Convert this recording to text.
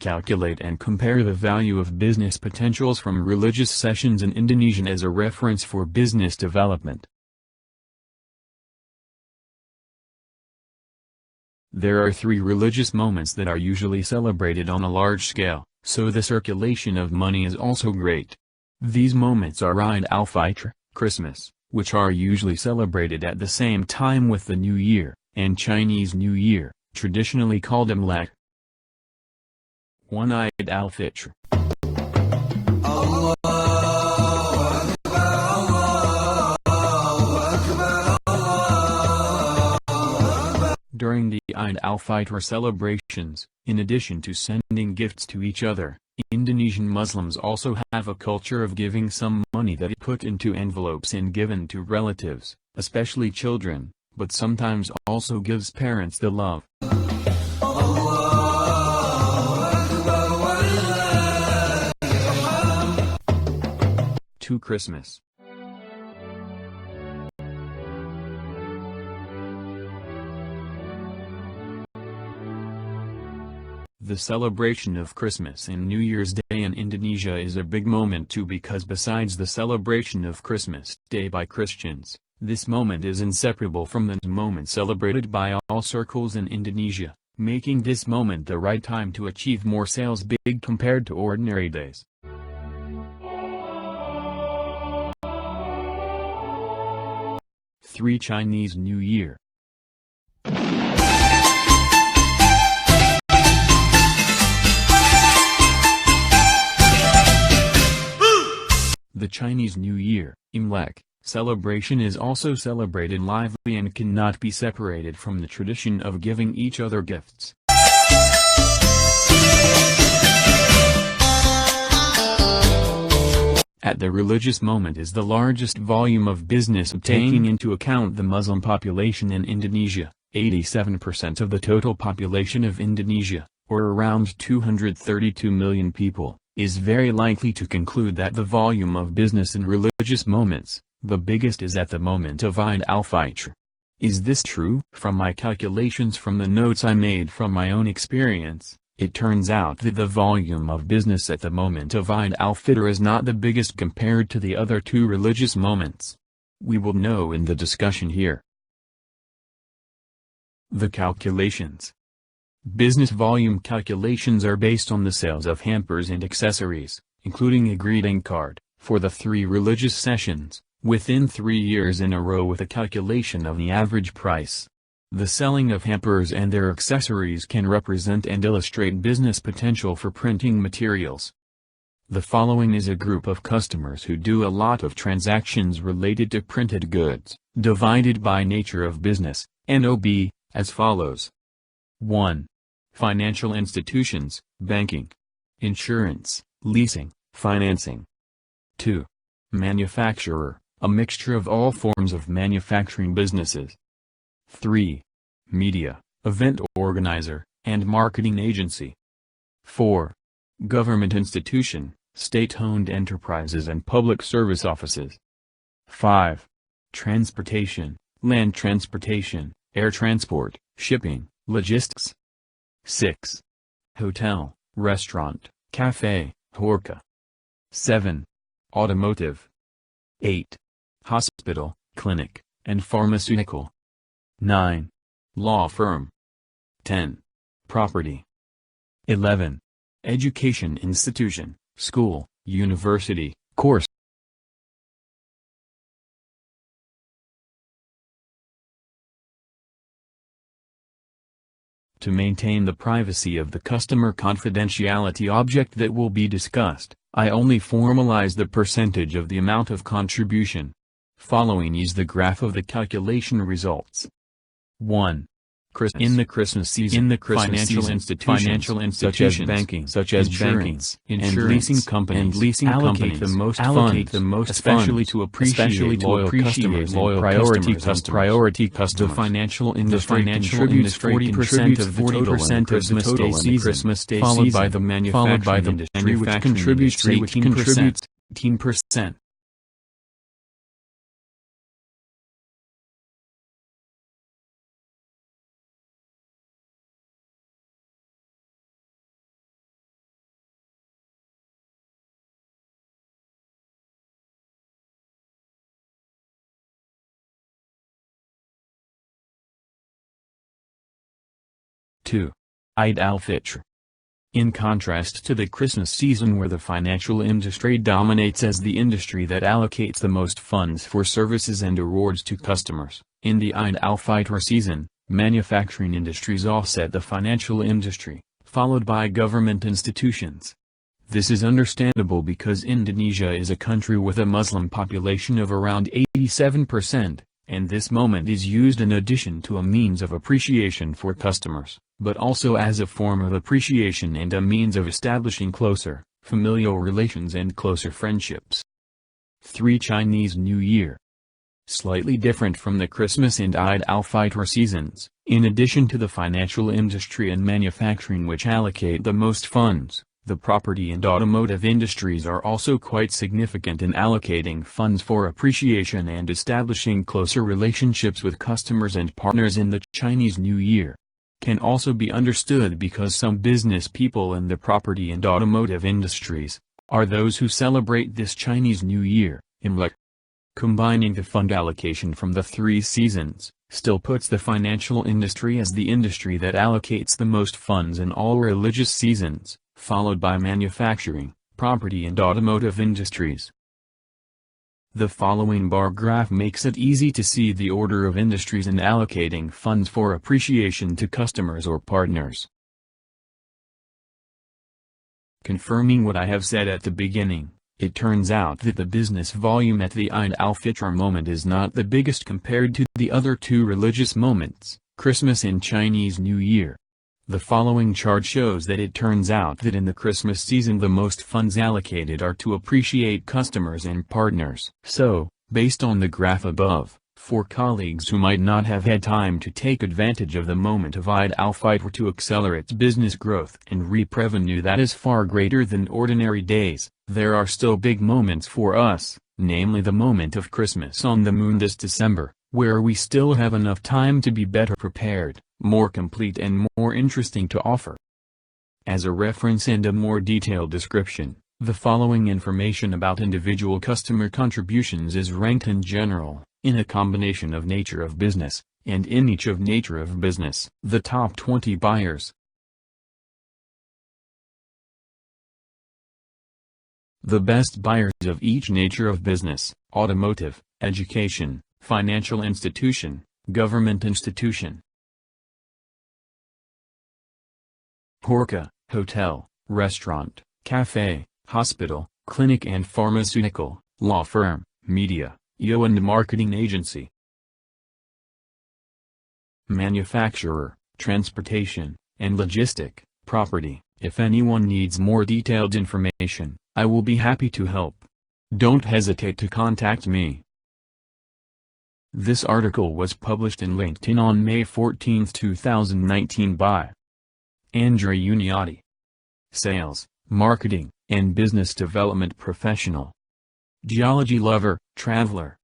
Calculate and compare the value of business potentials from religious sessions in Indonesian as a reference for business development. There are 3 religious moments that are usually celebrated on a large scale, so the circulation of money is also great. These moments are Eid al-Fitr, Christmas, which are usually celebrated at the same time with the New Year, and Chinese New Year, traditionally called Imlek. 1. Eid al-Fitr. During the Eid al-Fitr celebrations, in addition to sending gifts to each other, Indonesian Muslims also have a culture of giving some money that is put into envelopes and given to relatives, especially children, but sometimes also gives parents the love. 2. Christmas. The celebration of Christmas and New Year's Day in Indonesia is a big moment too, because besides the celebration of Christmas Day by Christians, this moment is inseparable from the moment celebrated by all circles in Indonesia, making this moment the right time to achieve more sales big compared to ordinary days. 3. Chinese New Year. The Chinese New Year, Imlek, celebration is also celebrated lively and cannot be separated from the tradition of giving each other gifts. At the religious moment is the largest volume of business taking into account the Muslim population in Indonesia. 87% of the total population of Indonesia, or around 232 million people, is very likely to conclude that the volume of business in religious moments, the biggest is at the moment of Eid al-Fitr. Is this true? From my calculations from the notes I made from my own experience, it turns out that the volume of business at the moment of Eid al-Fitr is not the biggest compared to the other 2 religious moments. We will know in the discussion here. The calculations. Business volume calculations are based on the sales of hampers and accessories, including a greeting card, for the 3 religious sessions, within 3 years in a row with a calculation of the average price. The selling of hampers and their accessories can represent and illustrate business potential for printing materials. The following is a group of customers who do a lot of transactions related to printed goods, divided by nature of business, NOB, as follows. 1. Financial institutions, banking, insurance, leasing, financing. 2. Manufacturer, a mixture of all forms of manufacturing businesses. 3. Media, event organizer, and marketing agency. 4. Government institution, state-owned enterprises and public service offices. 5. Transportation, land transportation, air transport, shipping, logistics. 6. Hotel, restaurant, cafe, horeca. 7. Automotive. 8. Hospital, clinic, and pharmaceutical. 9. Law firm. 10. Property. 11. Education institution, school, university, course. To maintain the privacy of the customer confidentiality object that will be discussed, I only formalize the percentage of the amount of contribution. Following is the graph of the calculation results. 1. In the Christmas season, financial institutions such as banking, insurance, and leasing companies allocate the most funds, especially to appreciate loyal customers and priority customers. The financial industry contributes 40% of the total in the Christmas Day season, followed by the manufacturing industry, which contributes 18%. 2. Eid al-Fitr. In contrast to the Christmas season where the financial industry dominates as the industry that allocates the most funds for services and rewards to customers, in the Eid al-Fitr season, manufacturing industries offset the financial industry, followed by government institutions. This is understandable because Indonesia is a country with a Muslim population of around 87%, and this moment is used in addition to a means of appreciation for customers, but also as a form of appreciation and a means of establishing closer, familial relations and closer friendships. 3. Chinese New Year. Slightly different from the Christmas and Eid al-Fitr seasons, in addition to the financial industry and manufacturing which allocate the most funds, the property and automotive industries are also quite significant in allocating funds for appreciation and establishing closer relationships with customers and partners in the Chinese New Year. Can also be understood because some business people in the property and automotive industries are those who celebrate this Chinese New Year, Imlek. Combining the fund allocation from the 3 seasons, still puts the financial industry as the industry that allocates the most funds in all religious seasons, followed by manufacturing, property and automotive industries. The following bar graph makes it easy to see the order of industries in allocating funds for appreciation to customers or partners. Confirming what I have said at the beginning, it turns out that the business volume at the Eid al-Fitr moment is not the biggest compared to the other 2 religious moments, Christmas and Chinese New Year. The following chart shows that it turns out that in the Christmas season the most funds allocated are to appreciate customers and partners. So, based on the graph above, for colleagues who might not have had time to take advantage of the moment of Eid al-Fitr to accelerate business growth and reap revenue that is far greater than ordinary days, there are still big moments for us, namely the moment of Christmas on the moon this December, where we still have enough time to be better prepared, more complete and more interesting to offer. As a reference and a more detailed description, the following information about individual customer contributions is ranked in general, in a combination of nature of business, and in each of nature of business, the top 20 buyers. The best buyers of each nature of business, automotive, education, financial institution, government institution. Horeca, hotel, restaurant, cafe, hospital, clinic and pharmaceutical, law firm, media, EO and marketing agency. Manufacturer, transportation, and logistic, property. If anyone needs more detailed information, I will be happy to help. Don't hesitate to contact me. This article was published in LinkedIn on May 14, 2019 by Andre Uniotti, Sales, Marketing, and Business Development Professional. Geology lover, traveler,